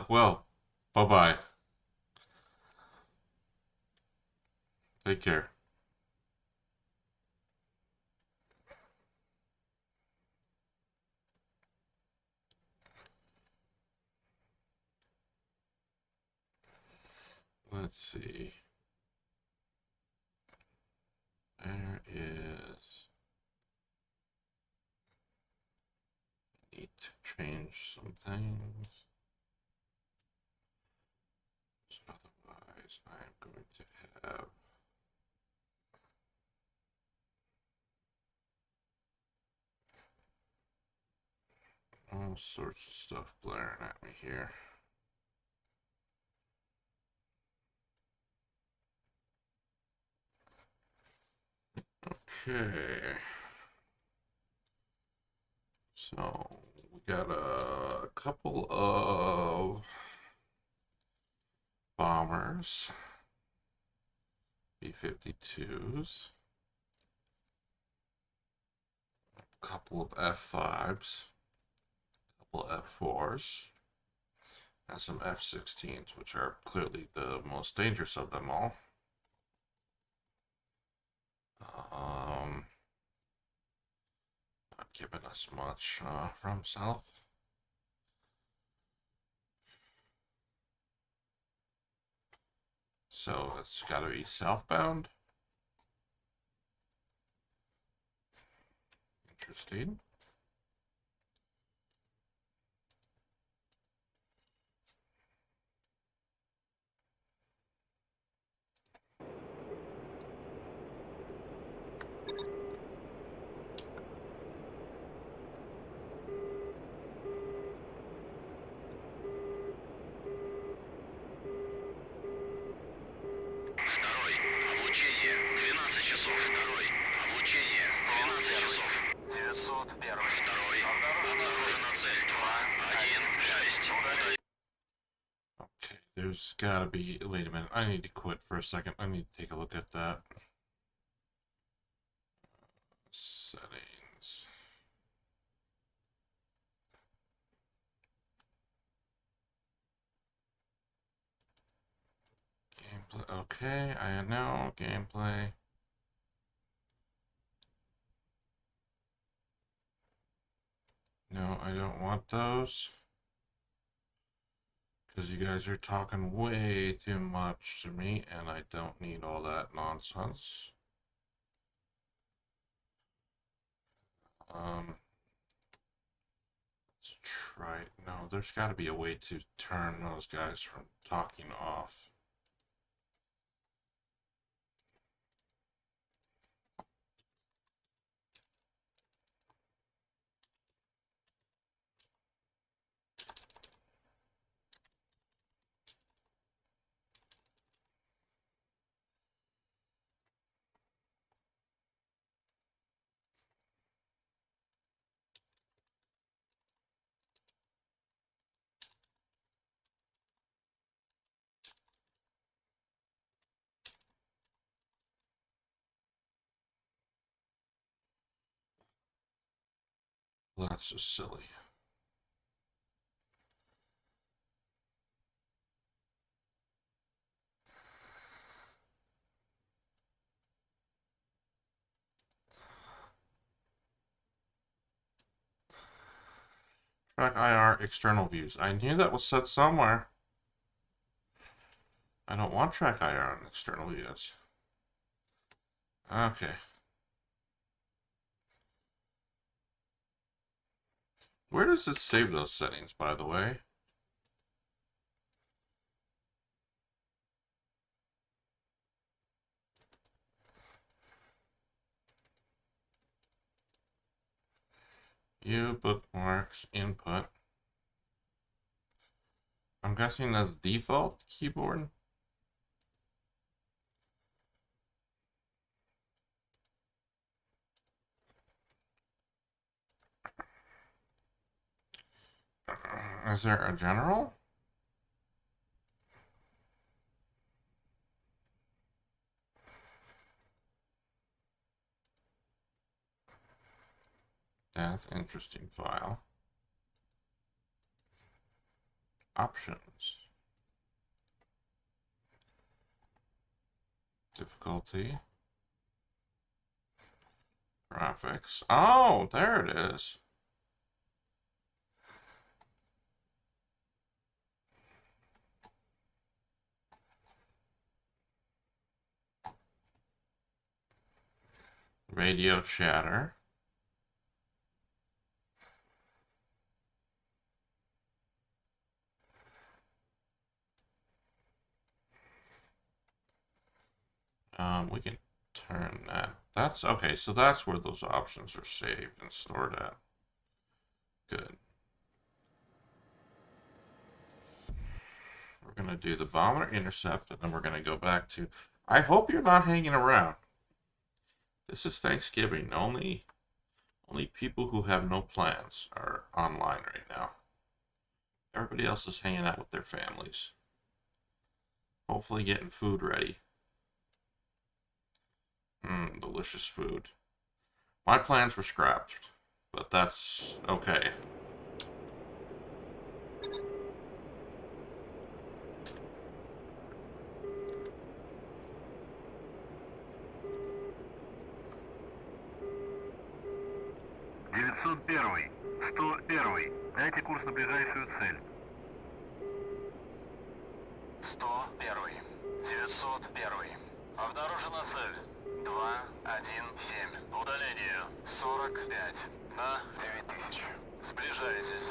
Well, bye-bye. Take care. Let's see. There is... Need to change some things. Otherwise, I am going to have all sorts of stuff blaring at me here. Okay. So, we got a couple of bombers, B-52s, a couple of F-5s, a couple of F-4s, and some F-16s, which are clearly the most dangerous of them all. Um, Not giving us much from south. So it's got to be southbound. Interesting. Второй. Облучение. 12 часов. Второй. Облучение. 12 часов. 901. Второй. Обнаружена цель. 2, 1, 6. Удали. Okay, there's got to be... Wait a minute. I need to quit for a second. I need to take a look at that. Settings. Gameplay. Okay, I know. Gameplay. No, I don't want those. Because you guys are talking way too much to me, and I don't need all that nonsense. Let's try it. No, there's got to be a way to turn those guys from talking off. Well, that's just silly. Track IR external views. I knew that was set somewhere. I don't want track IR on external views. Okay. Where does it save those settings, by the way? View, bookmarks, input. I'm guessing that's default keyboard. Is there a general? That's interesting file. Options. Difficulty. Graphics. Oh, there it is. Radio chatter. We can turn that. That's okay. So that's where those options are saved and stored at. Good. We're going to do the barometer intercept, and then we're going to go back to. I hope you're not hanging around. This is Thanksgiving. Only people who have no plans are online right now. Everybody else is hanging out with their families. Hopefully getting food ready. Delicious food. My plans were scrapped, but that's okay. «901, 101. Дайте курс на ближайшую цель». 101, 901. Обнаружена цель. 217. Удаление 45 на 9000. Сближайтесь.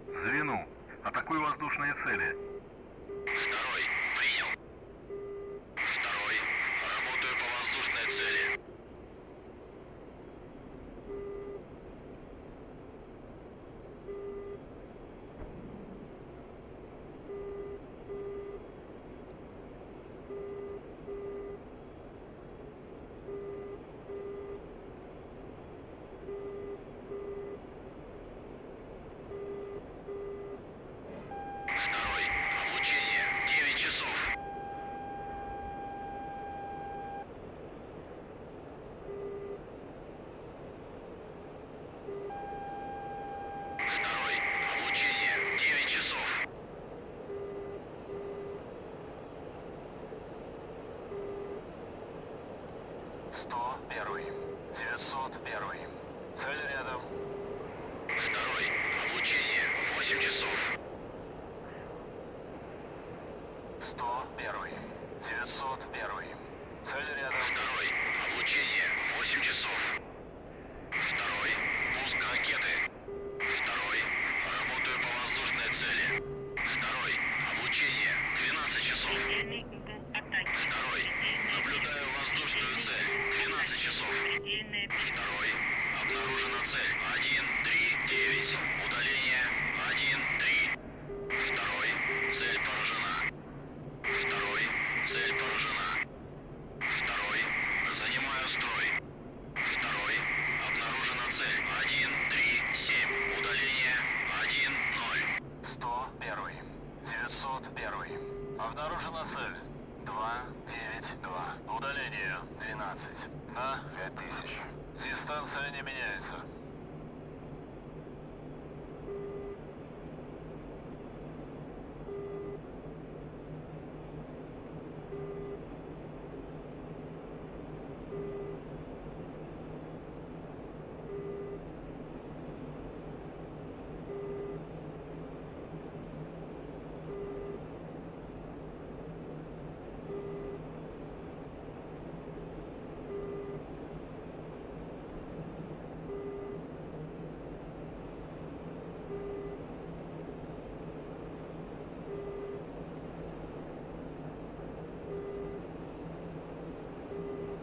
Звену. Атакуй воздушные цели. Второй. Принял. Второй. Работаю по воздушной цели. Второй. Облучение. 9 часов. Второй. Облучение. 9 часов. Сто первый. 901. Цель рядом. Второй. Облучение. 8 часов. 101. 901. Цель рядом. Второй. Облучение. 8 часов. Второй. Пуск ракеты. Второй. Работаю по воздушной цели. Второй. Облучение. 12 часов. Второй. Наблюдаю воздушную цель. 12 часов. Второй. Обнаружена цель. 139. Удаление. 1-3. Второй. Цель поражена. Второй. Цель поражена. Второй. Занимаю строй. Второй. Обнаружена цель. 1-3-7. Удаление. 1-0. 101. 901. Обнаружена цель. 292. Удаление. 12. На 5000. Дистанция не меняется.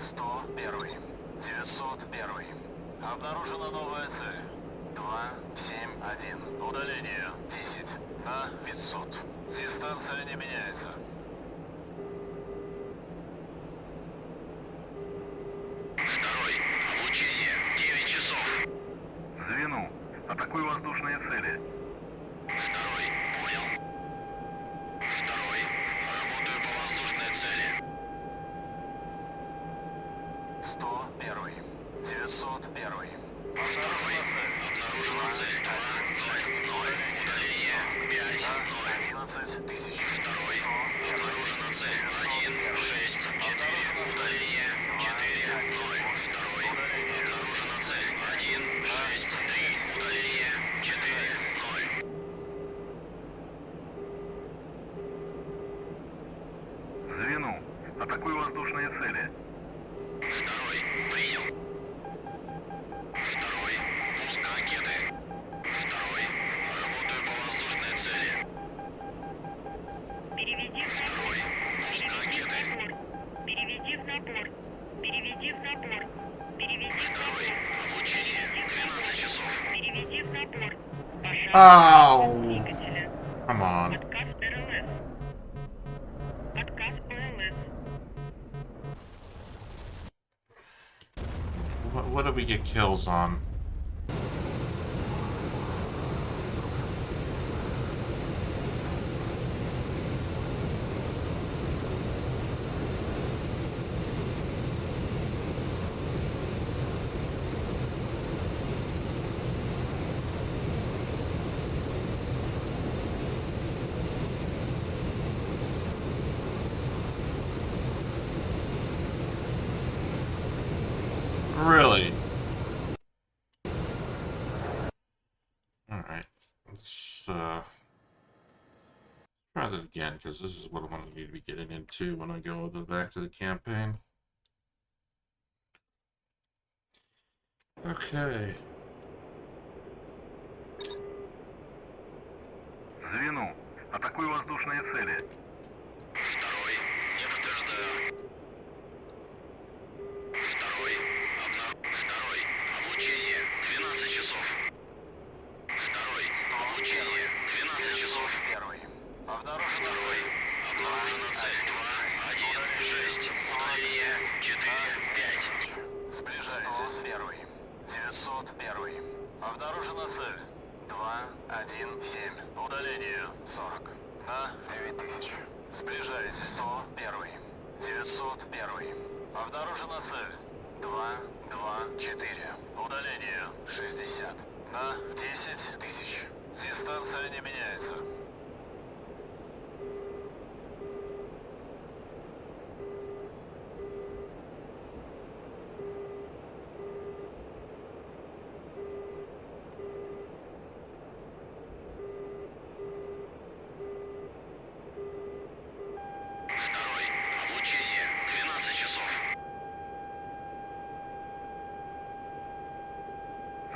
Сто первый. 901. Обнаружена новая цель. 271. Удаление. 10. На 500. Дистанция не меняется. Второй. Облучение. 9 часов. Звену. Атакуй воздушные цели. Второй. Понял. Атакую воздушные цели. Второй. Принял. Второй. Пуск ракеты. Второй. Работаю по воздушной цели. Переведи в Второй. набор. Пуск ракеты. Переведи в набор. Переведи в набор. Переведи в Второй. набор. Облучение. 12 часов. Переведи в набор. Ау! Двигателя. Come on. Отказ РЛС. Отказ ОЛС. What do we get kills on? Really? Alright. Let's try that again, because this is what I'm going to need to be getting into when I go back to the campaign. Okay. Звену. Атакую воздушные цели. Второй. Не подтверждаю. Второй. Второй. Облучение. 12 часов. Второй. Облучение. 12 часов. Первый. Обнаружена цель. Обнаружена цель. 2, 1, 6. Удаление. 4, 5. Сближайтесь. Первый. 901. Обнаружена цель. 2, 1, 7. Удаление 40. На 9000. Сближайтесь. 101. 901. Обнаружена цель. 2, 2, 4. Удаление 60. На 10 тысяч. Дистанция не меняется. Второй. Облучение. 12 часов.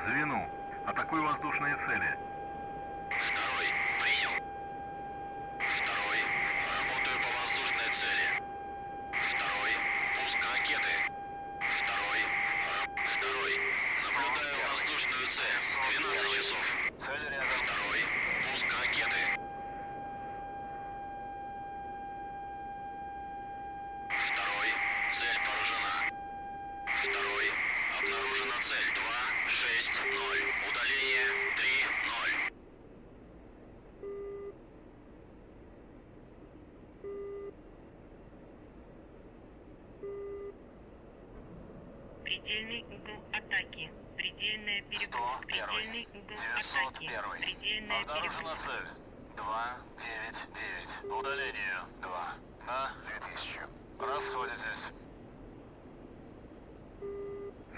Звену. Атакую воздушные цели. Второй. Принял. Второй. Работаю по воздушной цели. Второй. Пуск ракеты. Второй. Второй. Наблюдаю воздушную цель. 12 часов. Цель рядом. Второй. Пуск ракеты. Второй. Цель поражена. Второй. Обнаружена цель. 2, 6, 0. Удаление 3, 0. Предельный угол атаки. Предельная перегрузка. 101. Предельный угол атаки. 901. Предельная Обнаружена перегрузка. цель. 2, 9, 9. Удаление 2. На 2000. Расходитесь.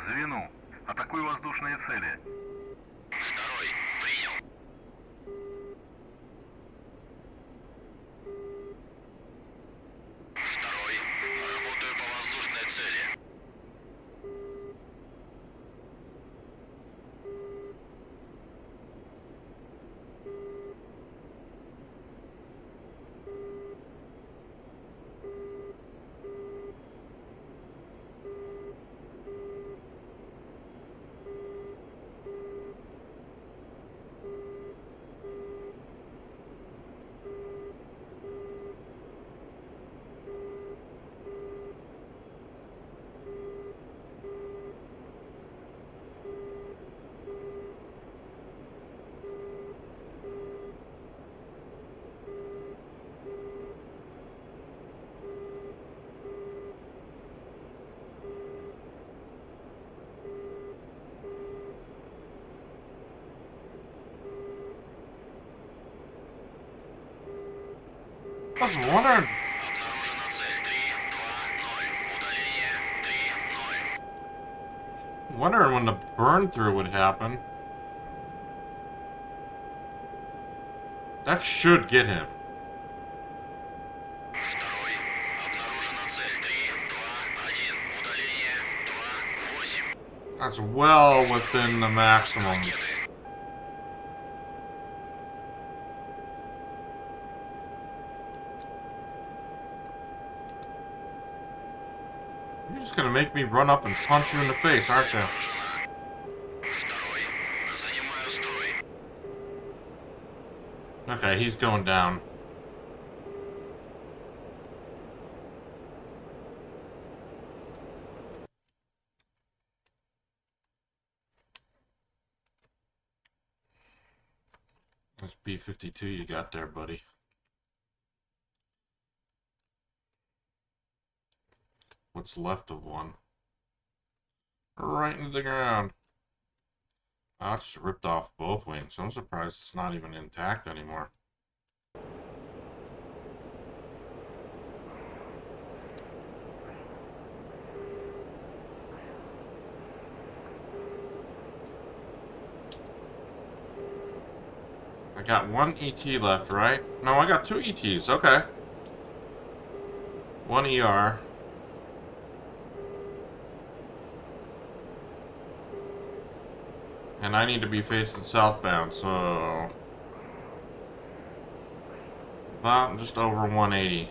Звену. Атакую воздушные цели. Второй. Принял. Второй. Работаю по воздушной цели. I was wondering. Обнаружена цель. 3, 2, 0. Удаление 3, 0. Wondering when the burn through would happen. That should get him. Второй. Обнаружена цель. 3, That's well within the maximums. You're just gonna make me run up and punch you in the face, aren't you? Okay, he's going down. That's B-52 you got there, buddy. What's left of one? Right into the ground. I just ripped off both wings. I'm surprised it's not even intact anymore. I got one ET left, right? No, I got two ETs. Okay. One ER. And I need to be facing southbound, so about just over 180.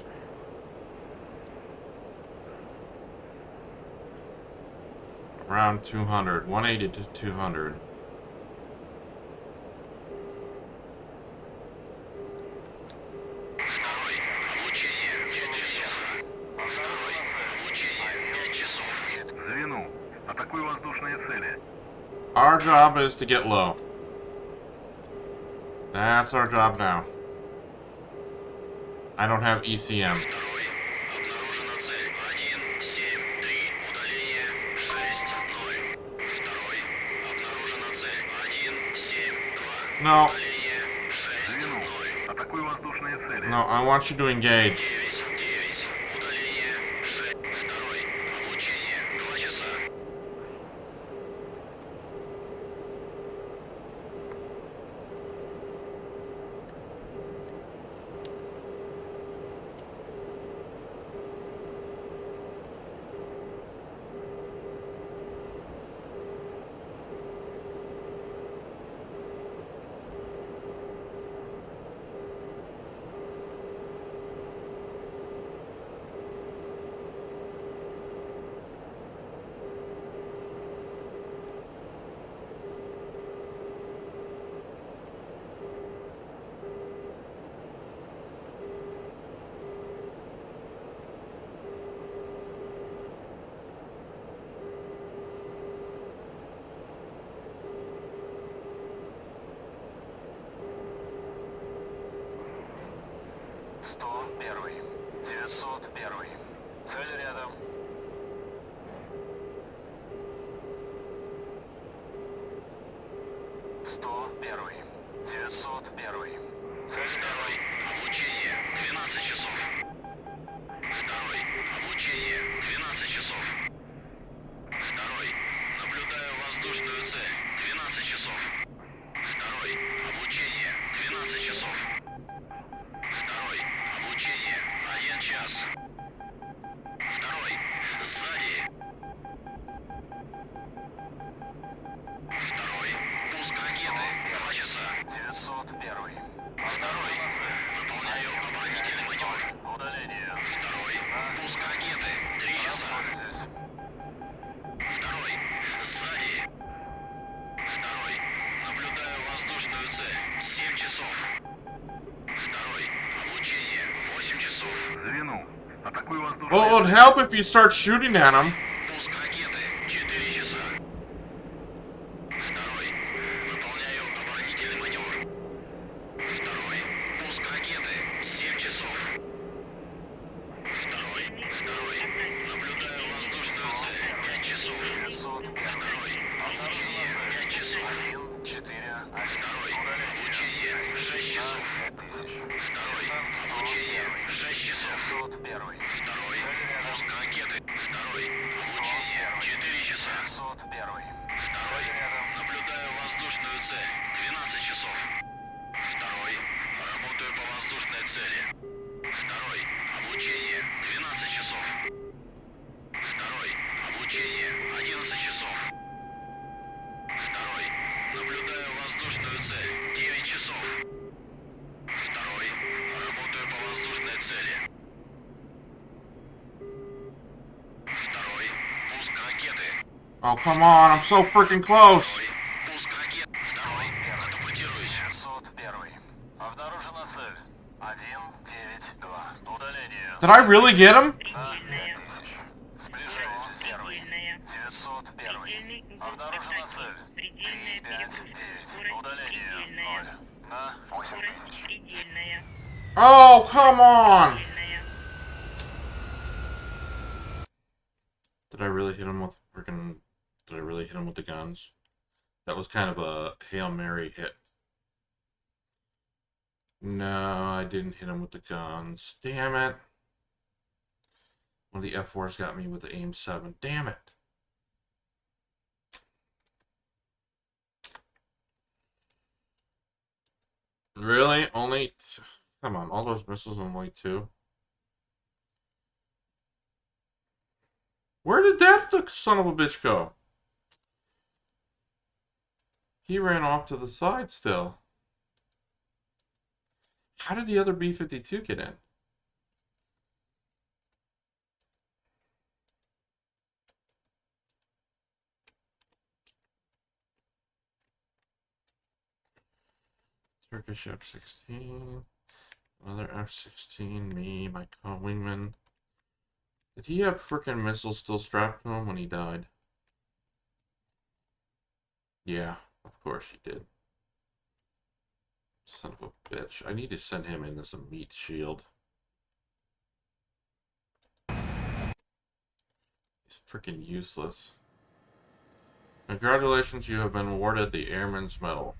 Around 200. 180 to 200. Our job is to get low. That's our job now. I don't have ECM. No. No, I want you to engage. Well, it would help if you start shooting at him. Oh, come on. I'm so freaking close. Пуск ракет. Второй. Катапультируюсь. 901. Обнаружена цель. 192. Удаление. Did I really get him? Предельная. 5000. Сближаюсь. Первый. Предельная. 901. Предельный угол Обнаружена атаки. цель. Предельная перегрузка. 359. Скорость Удаление. предельная. 0. На Скорость 8000. предельная. Oh, come on. Предельная. Did I really hit him with freaking... Did I really hit him with the guns? That was kind of a Hail Mary hit. No, I didn't hit him with the guns. Damn it. One of the F4s got me with the aim 7. Damn it. Really? Only... Come on, all those missiles only 2? Where did that son of a bitch go? He ran off to the side still. How did the other B-52 get in? Turkish F-16. Another F-16. Me, my co-wingman. Did he have frickin' missiles still strapped to him when he died? Yeah, of course he did. Son of a bitch. I need to send him in as a meat shield. He's freaking useless. Congratulations, you have been awarded the Airman's Medal.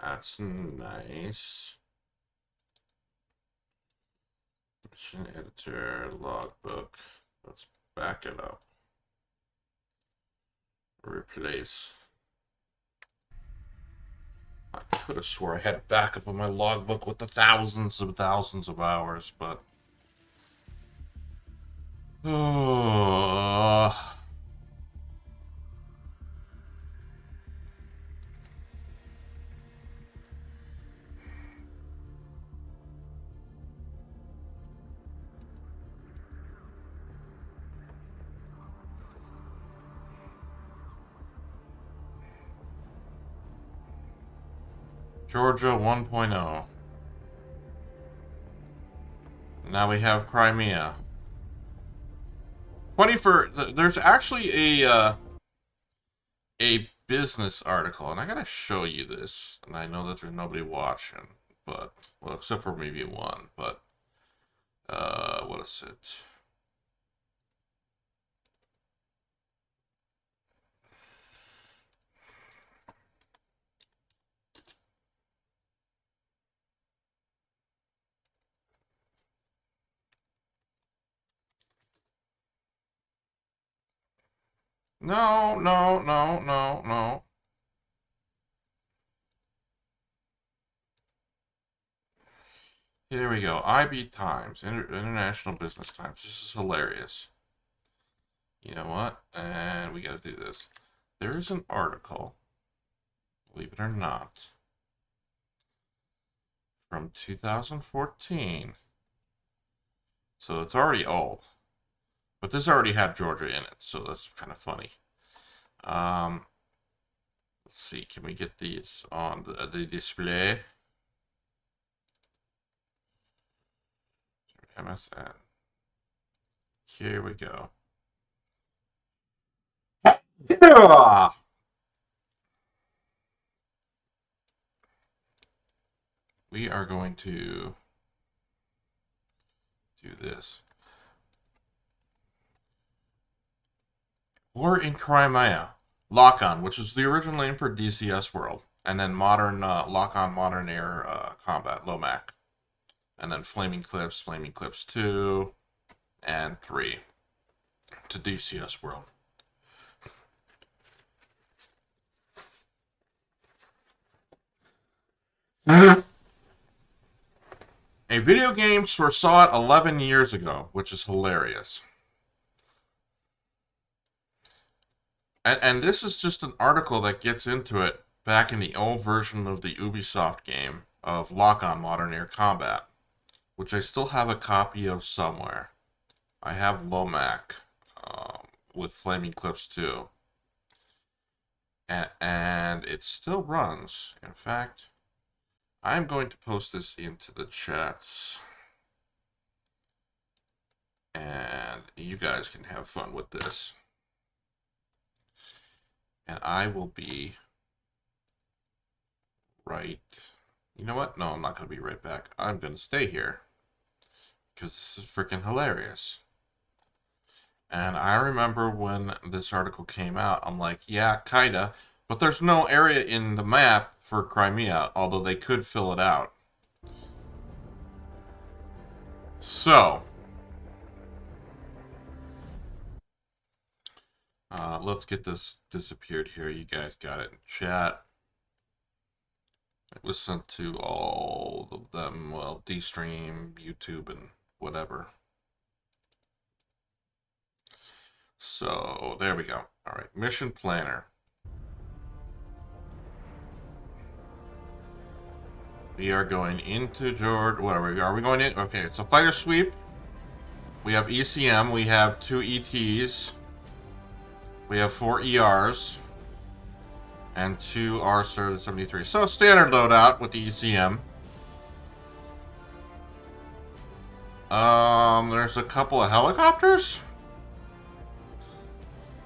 That's nice. Mission editor, logbook. Let's back it up. Replace. I could have swore I had a backup of my logbook with the thousands of hours, but... Oh... Georgia 1.0. Now we have Crimea. Funny for there's actually a business article, and I gotta show you this. And I know that there's nobody watching, but well, except for maybe one. But what is it? No, no, no, no, no. Here we go. IB Times, International Business Times. This is hilarious. You know what? And we gotta do this. There is an article, believe it or not, from 2014. So it's already old. But this already had Georgia in it, so that's kind of funny. Let's see, can we get these on the display? MSN. Here we go. We are going to do this. War in Crimea. Lock-on, which is the original name for DCS World. And then modern Lock-on Modern Air Combat, LOMAC. And then Flaming Clips 2, and 3 to DCS World. A video game source saw it 11 years ago, which is hilarious. And this is just an article that gets into it back in the old version of the Ubisoft game of Lock-on Modern Air Combat, which I still have a copy of somewhere. I have LOMAC. with flaming clips too. And it still runs. In fact, I'm going to post this into the chats. And you guys can have fun with this. And I will be right. You know what? No, I'm not going to be right back. I'm going to stay here. Because this is freaking hilarious. And I remember when this article came out, I'm like, yeah, kinda. But there's no area in the map for Crimea, although they could fill it out. So, let's get this disappeared here. You guys got it in chat. I listened to all of them, well, DStream, YouTube, and whatever. So, there we go. All right, mission planner. We are going into George. Whatever. Are we going in? Okay, it's a fighter sweep. We have ECM. We have 2 ETs. We have 4 ERs. And 2 R-73. So standard loadout with the ECM. There's a couple of helicopters.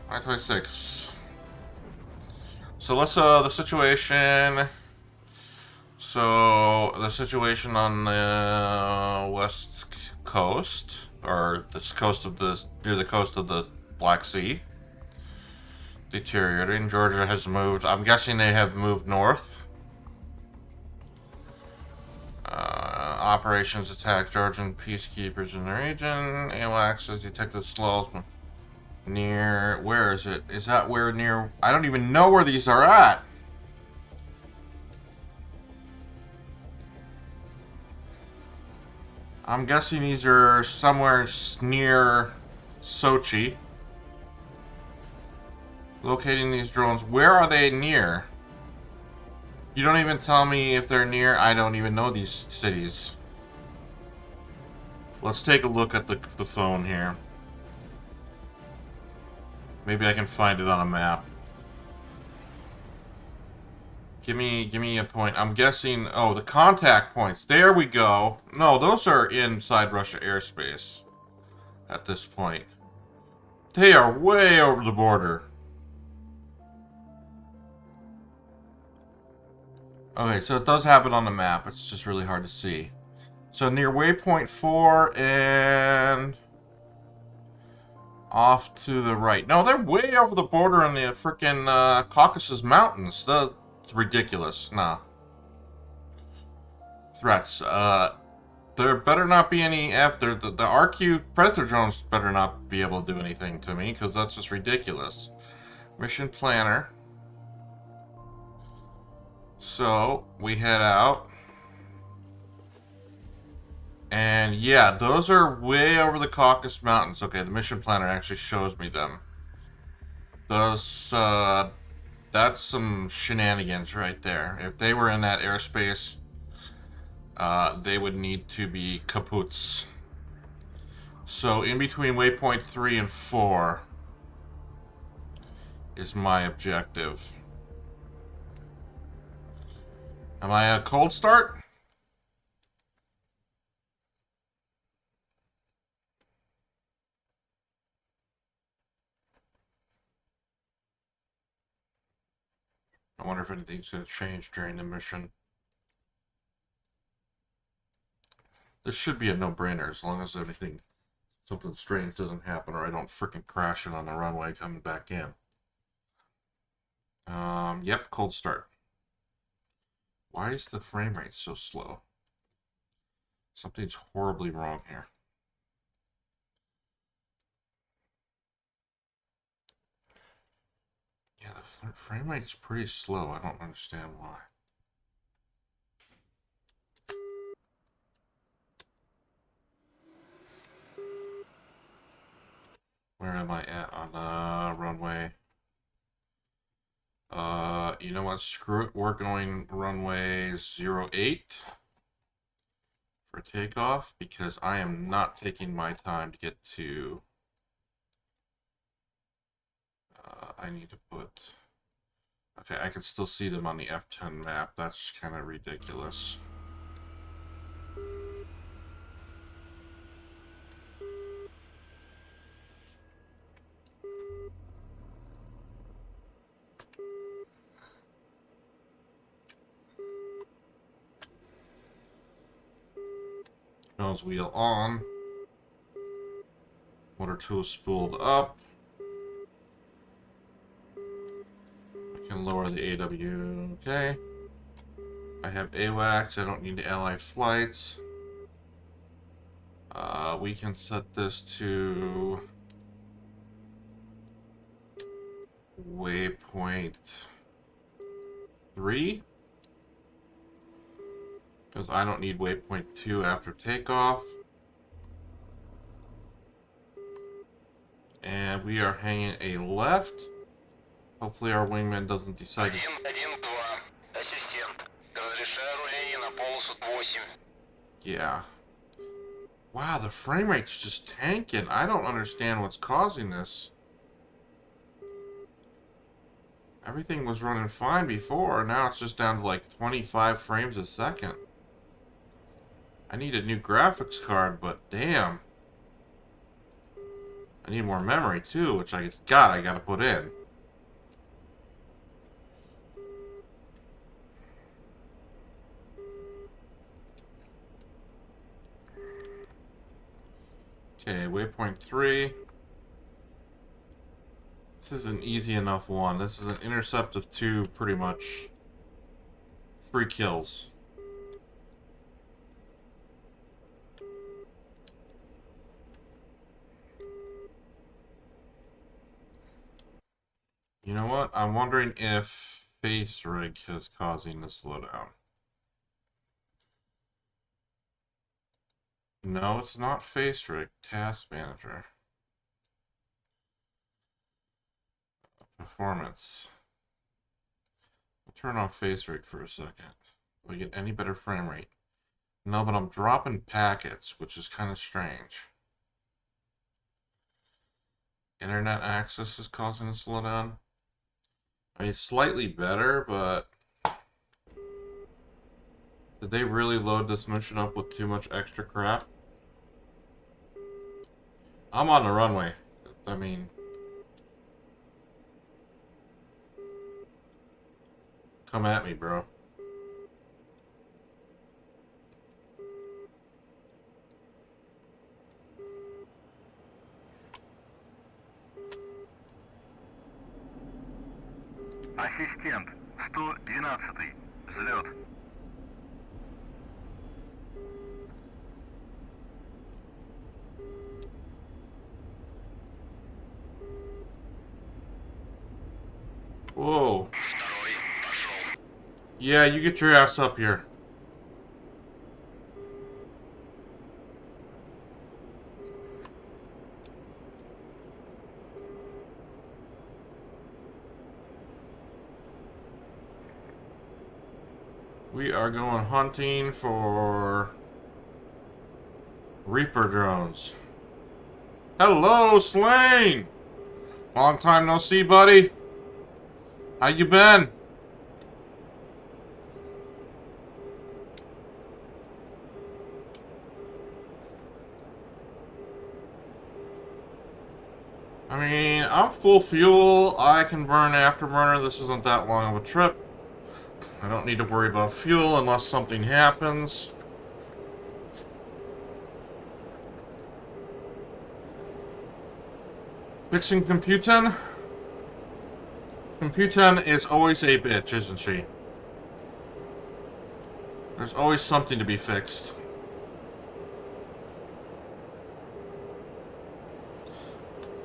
926. So let's the situation. So the situation on the west coast, or this coast of the near the coast of the Black Sea, deteriorating. Georgia has moved. I'm guessing they have moved north. Operations attack Georgian peacekeepers in the region. AWACS has detected slulls near. Where is it? Is that where near? I don't even know where these are at. I'm guessing these are somewhere near Sochi. Locating these drones. Where are they near? You don't even tell me if they're near. I don't even know these cities. Let's take a look at the phone here. Maybe I can find it on a map. Give me a point. I'm guessing. Oh, the contact points. There we go. No, those are inside Russia airspace at this point. They are way over the border. Okay, so it does have it on the map. It's just really hard to see. So near waypoint 4 and off to the right. No, they're way over the border in the freaking Caucasus Mountains. That's ridiculous. No. Threats. There better not be any after the RQ Predator drones better not be able to do anything to me, because that's just ridiculous. Mission planner. So we head out. And yeah, those are way over the Caucasus Mountains. Okay, the mission planner actually shows me them. Those, that's some shenanigans right there. If they were in that airspace, they would need to be kaputs. So in between waypoint 3 and 4 is my objective. Am I a cold start? I wonder if anything's going to change during the mission. This should be a no-brainer as long as something strange doesn't happen or I don't freaking crash it on the runway coming back in. Yep, cold start. Why is the frame rate so slow? Something's horribly wrong here. Yeah, the frame rate's pretty slow. I don't understand why. Where am I at on the runway? You know what? Screw it. We're going runway 08 for takeoff because I am not taking my time to get to I need to put... Okay, I can still see them on the F10 map. That's kind of ridiculous. Nose wheel on. Motor 2 is spooled up. I can lower the AW. Okay. I have AWACS. I don't need the Ally flights. We can set this to waypoint 3. Because I don't need waypoint 2 after takeoff. And we are hanging a left. Hopefully our wingman doesn't decide to... 1-1-2. Ассистент. Разрешаю руление на полосу 8. Yeah. Wow, the frame rate's just tanking. I don't understand what's causing this. Everything was running fine before. Now it's just down to like 25 frames a second. I need a new graphics card, but damn. I need more memory too, which I gotta put in. Okay, waypoint 3. This is an easy enough one. This is an intercept of 2, pretty much. Free kills. You know what? I'm wondering if face rig is causing the slowdown. No, it's not face rig. Task manager. Performance. I'll turn off face rig for a second. Will I get any better frame rate? No, but I'm dropping packets, which is kind of strange. Internet access is causing a slowdown. I mean, it's slightly better, but did they really load this mission up with too much extra crap? I'm on the runway. I mean, come at me, bro. Ассистент, 112-й. Взлет. Whoa. Второй. Пошел. Yeah, you get your ass up here. We are going hunting for Reaper drones. Hello, Slane! Long time no see, buddy. How you been? I mean, I'm full fuel. I can burn afterburner. This isn't that long of a trip. I don't need to worry about fuel unless something happens. Fixing Computen? Computen is always a bitch, isn't she? There's always something to be fixed.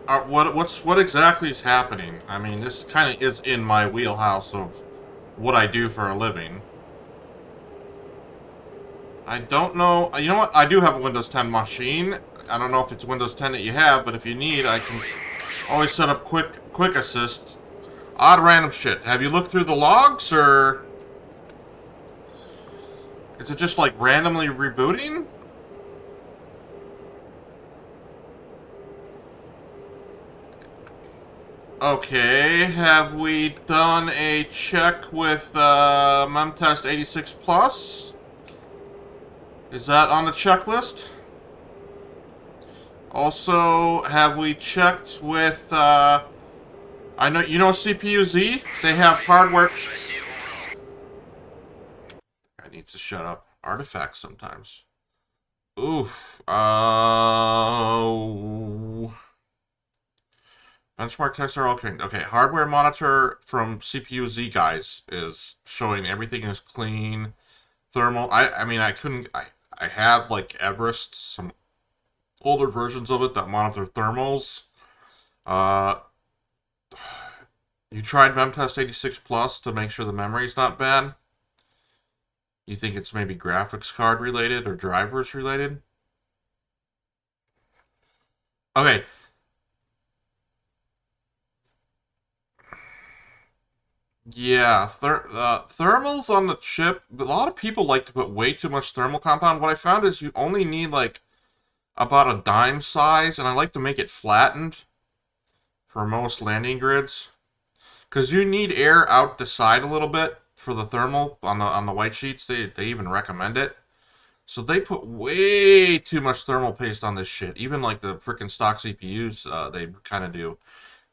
What exactly is happening? I mean, this kind of is in my wheelhouse of what I do for a living. I don't know. You know what? I do have a Windows 10 machine. I don't know if it's Windows 10 that you have, but if you need, I can always set up quick assist. Odd random shit. Have you looked through the logs, or is it just like randomly rebooting? Okay, have we done a check with MemTest 86 Plus? Is that on the checklist? Also, have we checked with I know you know CPU Z? They have hardware. Шасси убрал. I need to shut up. Artifacts sometimes. Oof. Benchmark tests are okay. Okay, hardware monitor from CPU Z guys is showing everything is clean. Thermal. I mean I couldn't. I have like Everest, some older versions of it that monitor thermals. Uh, you tried MemTest 86 Plus to make sure the memory's not bad. You think it's maybe graphics card related or drivers related? Okay. Yeah, thermals on the chip. A lot of people like to put way too much thermal compound. What I found is you only need like about a dime size, and I like to make it flattened for most landing grids. Because you need air out the side a little bit for the thermal on the white sheets. They even recommend it. So they put way too much thermal paste on this shit. Even like the freaking stock CPUs, they kind of do.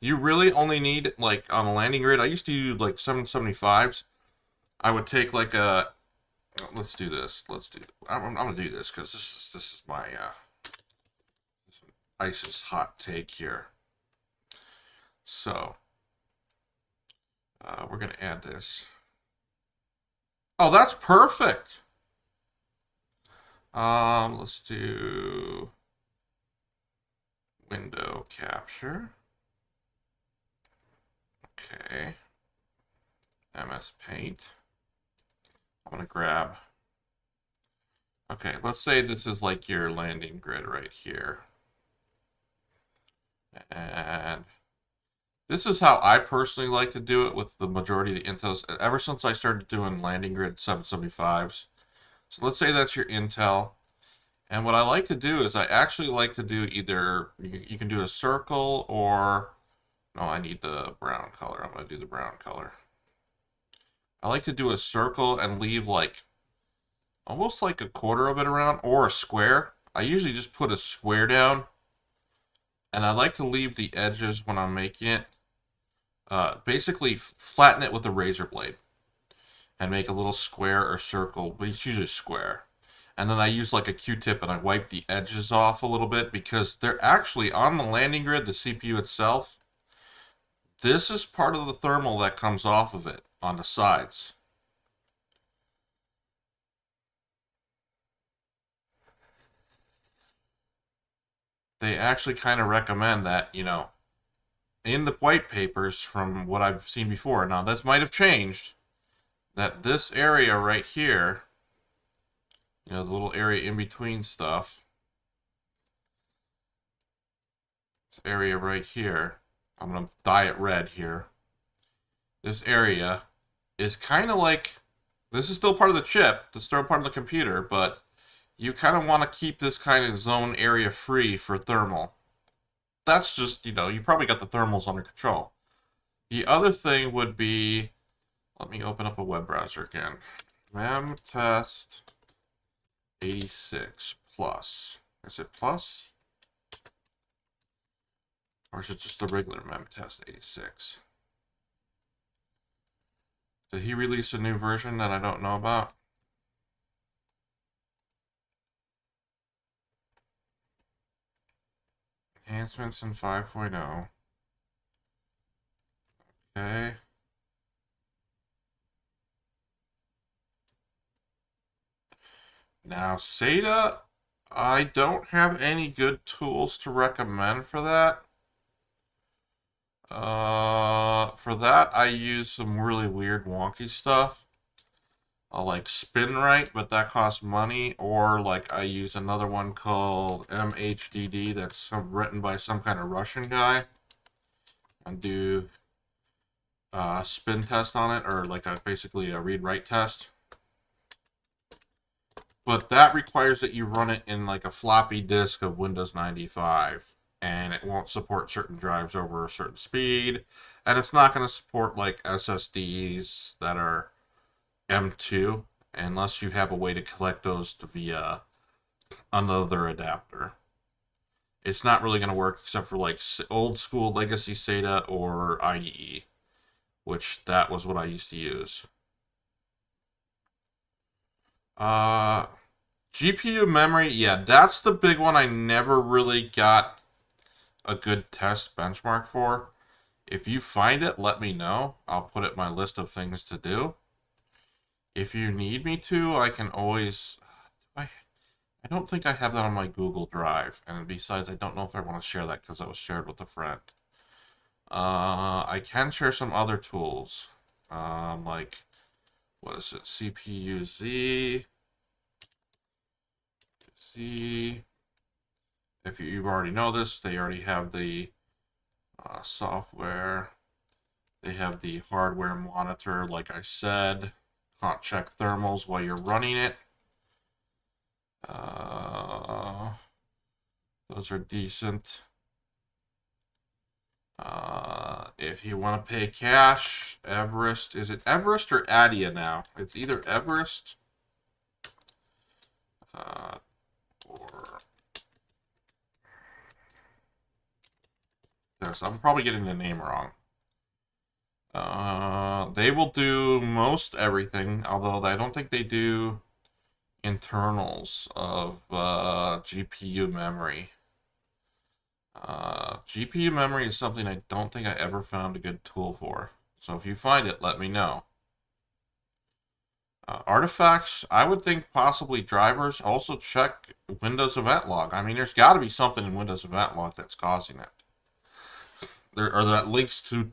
You really only need like on a landing grid. I used to use like 775s. I would take like a. Let's do this. Let's do. I'm gonna do this because this is my ISIS hot take here. So we're gonna add this. Oh, that's perfect. Let's do window capture. Okay. MS Paint. I'm gonna grab. Okay, let's say this is like your landing grid right here. And this is how I personally like to do it with the majority of the Intels. Ever since I started doing landing grid 775s. So let's say that's your Intel. And what I like to do is I actually like to do either, you can do a circle or, no, I need the brown color. I'm going to do the brown color. I like to do a circle and leave like, almost like a quarter of it around, or a square. I usually just put a square down. And I like to leave the edges when I'm making it. Basically flatten it with a razor blade. And make a little square or circle, but it's usually square. And then I use like a Q-tip and I wipe the edges off a little bit because they're actually on the landing grid, the CPU itself. This is part of the thermal that comes off of it on the sides. They actually kind of recommend that, you know, in the white papers from what I've seen before. Now, this might have changed, that this area right here, you know, the little area in between stuff, this area right here, I'm going to dye it red here. This area is kind of like, this is still part of the chip, it's still part of the computer, but you kind of want to keep this kind of zone area free for thermal. That's just, you know, you probably got the thermals under control. The other thing would be, let me open up a web browser again. MemTest 86 Plus. Is it Plus? Or is it just the regular MemTest 86? Did he release a new version that I don't know about? Enhancements in 5.0. Okay. Now, SATA, I don't have any good tools to recommend for that. For that, I use some really weird, wonky stuff. Like SpinRite, but that costs money. Or like I use another one called MHDD that's written by some kind of Russian guy. And do spin test on it, or like basically a read-write test. But that requires that you run it in like a floppy disk of Windows 95. and it won't support certain drives over a certain speed, and it's not going to support like SSDs that are M2 unless you have a way to collect those via another adapter. It's not really going to work except for like old school legacy SATA or IDE, which that was what I used to use. Uh, GPU memory, yeah, that's the big one I never really got a good test benchmark for. If you find it, let me know. I'll put it in my list of things to do. If you need me to, I can always. I don't think I have that on my Google Drive, and besides, I don't know if I want to share that because it was shared with a friend. I can share some other tools, like what is it? CPU Z. Z. If you already know this, they already have the software. They have the hardware monitor, like I said. Can't check thermals while you're running it. Those are decent. If you want to pay cash, Everest. Is it Everest or Adia now? It's either Everest or. Yes, I'm probably getting the name wrong. They will do most everything, although I don't think they do internals of GPU memory. GPU memory is something I don't think I ever found a good tool for. So if you find it, let me know. Artifacts, I would think possibly drivers. Also check Windows event log. I mean, there's got to be something in Windows event log that's causing it. There or that links to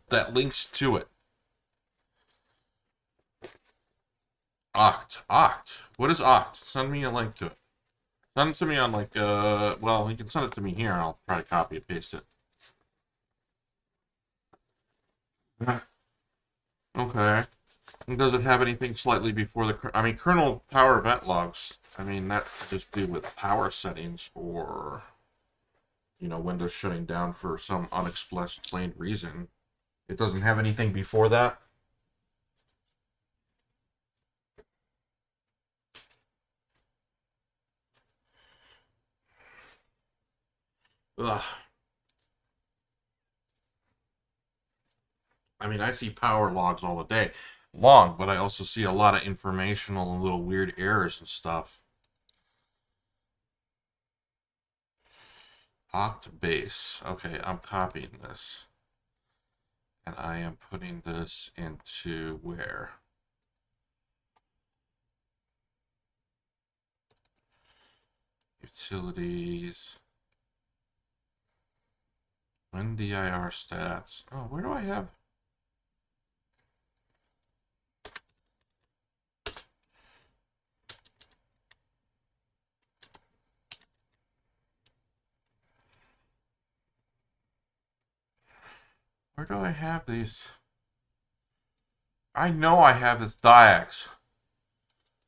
it. Oct. What is Oct? Send me a link to it. Send it to me on like well, you can send it to me here and I'll try to copy and paste it. Okay. Does it have anything slightly before the? I mean, kernel power event logs. I mean, that could just do with power settings or Windows shutting down for some unexplained reason. It doesn't have anything before that. Ugh. I mean, I see power logs all the day long, but I also see a lot of informational and little weird errors and stuff. Octbase. Okay, I'm copying this. And I am putting this into where? Utilities. WinDIR stats. Oh, where do I have? Where do I have these? I know I have this Diax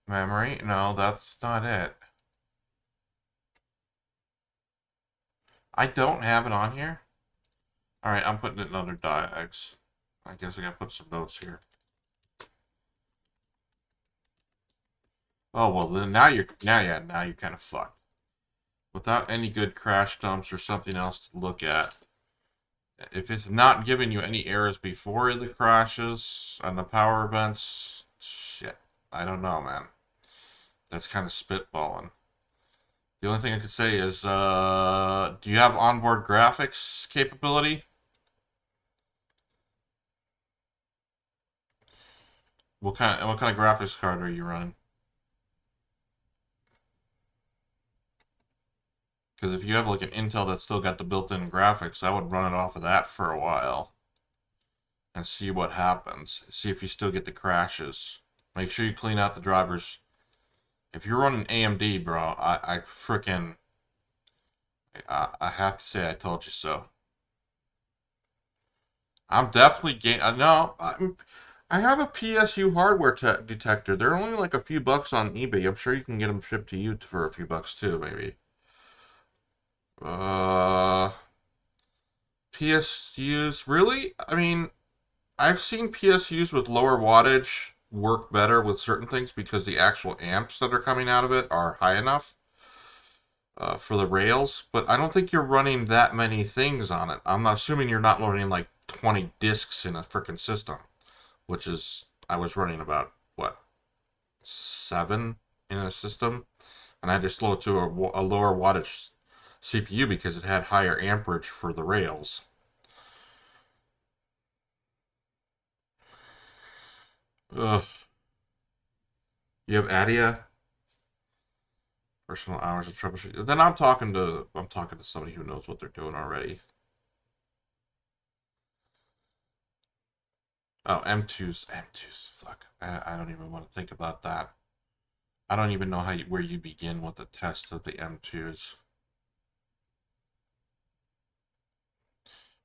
memory. No, that's not it. I don't have it on here. Alright, I'm putting it in under Diax. I guess I gotta put some notes here. Oh well, then now you're kind of fucked. Without any good crash dumps or something else to look at, if it's not giving you any errors before the crashes and the power events, shit, I don't know, man. That's kind of spitballing. The only thing I could say is, do you have onboard graphics capability? What kind of graphics card are you running? Because if you have like an Intel that's still got the built-in graphics, I would run it off of that for a while and see what happens. See if you still get the crashes. Make sure you clean out the drivers. If you're running AMD, bro, I freaking I have to say I told you so. I'm definitely no, I have a PSU hardware detector. They're only like a few bucks on eBay. I'm sure you can get them shipped to you for a few bucks too, maybe. Uh, PSUs, really? I mean, I've seen PSUs with lower wattage work better with certain things because the actual amps that are coming out of it are high enough for the rails. But I don't think you're running that many things on it. I'm assuming you're not loading like 20 discs in a freaking system, which is, I was running about, what, 7 in a system? And I had to slow it to a lower wattage CPU because it had higher amperage for the rails. Ugh. You have ADIA, personal hours of troubleshooting. Then I'm talking to somebody who knows what they're doing already. Oh, M2s. Fuck. I don't even want to think about that. I don't even know where you begin with the test of the M2s.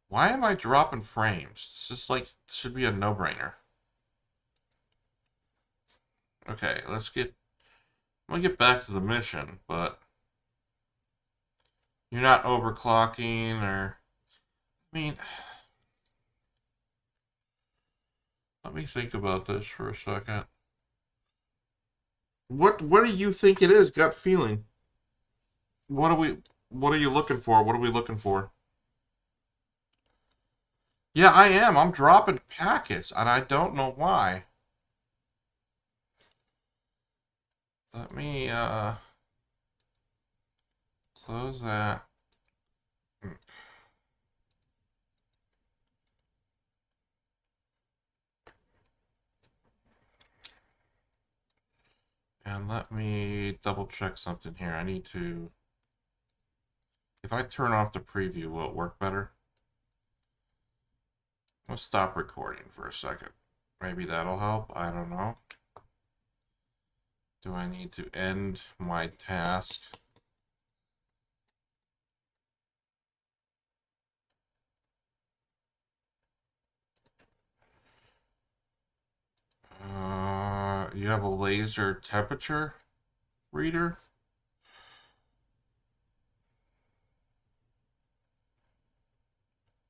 Why am I dropping frames? It's just like, should be a no-brainer. Okay, I'm gonna get back to the mission, but you're not overclocking or, I mean, let me think about this for a second. What do you think it is? Gut feeling. What are we what are you looking for? What are we looking for? Yeah, I am. I'm dropping packets and I don't know why. Let me close that. And let me double check something here. I need to, if I turn off the preview, will it work better? Let's stop recording for a second. Maybe that'll help. I don't know. Do I need to end my task? You have a laser temperature reader?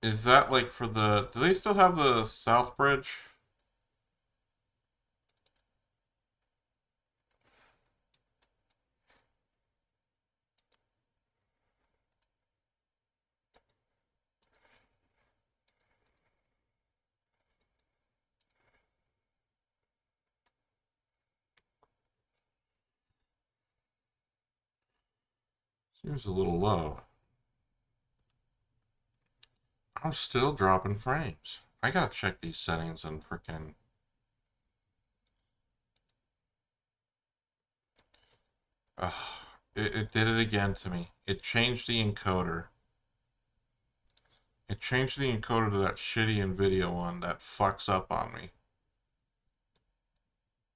Is that like for the... Do they still have the South Bridge? Seems a little low. I'm still dropping frames. I gotta check these settings and frickin'... it did it again to me. It changed the encoder. It changed the encoder to that shitty NVIDIA one that fucks up on me.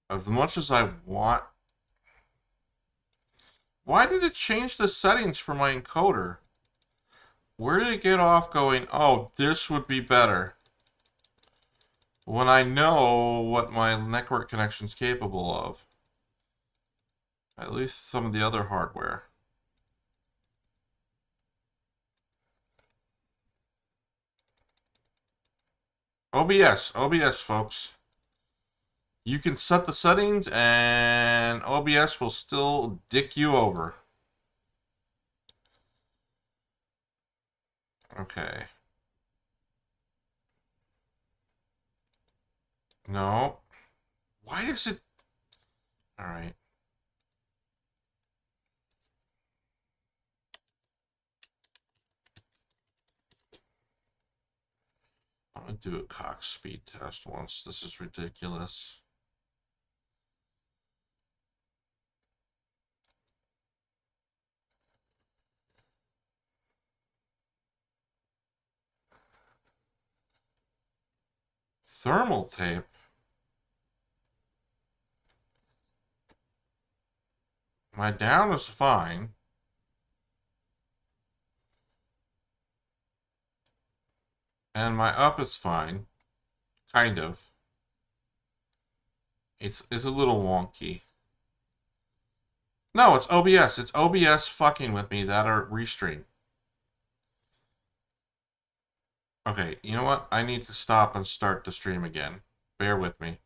As much as I want... Why did it change the settings for my encoder? Where did it get off going, oh, this would be better? When I know what my network connection's capable of. At least some of the other hardware. OBS, folks. You can set the settings and OBS will still dick you over. Okay. No. Why does it... Alright. I'm gonna do a Cox speed test once. This is ridiculous. Thermal tape? My down is fine. And my up is fine. Kind of. It's a little wonky. No, it's OBS. It's OBS fucking with me that are restream. Okay, you know what? I need to stop and start the stream again. Bear with me.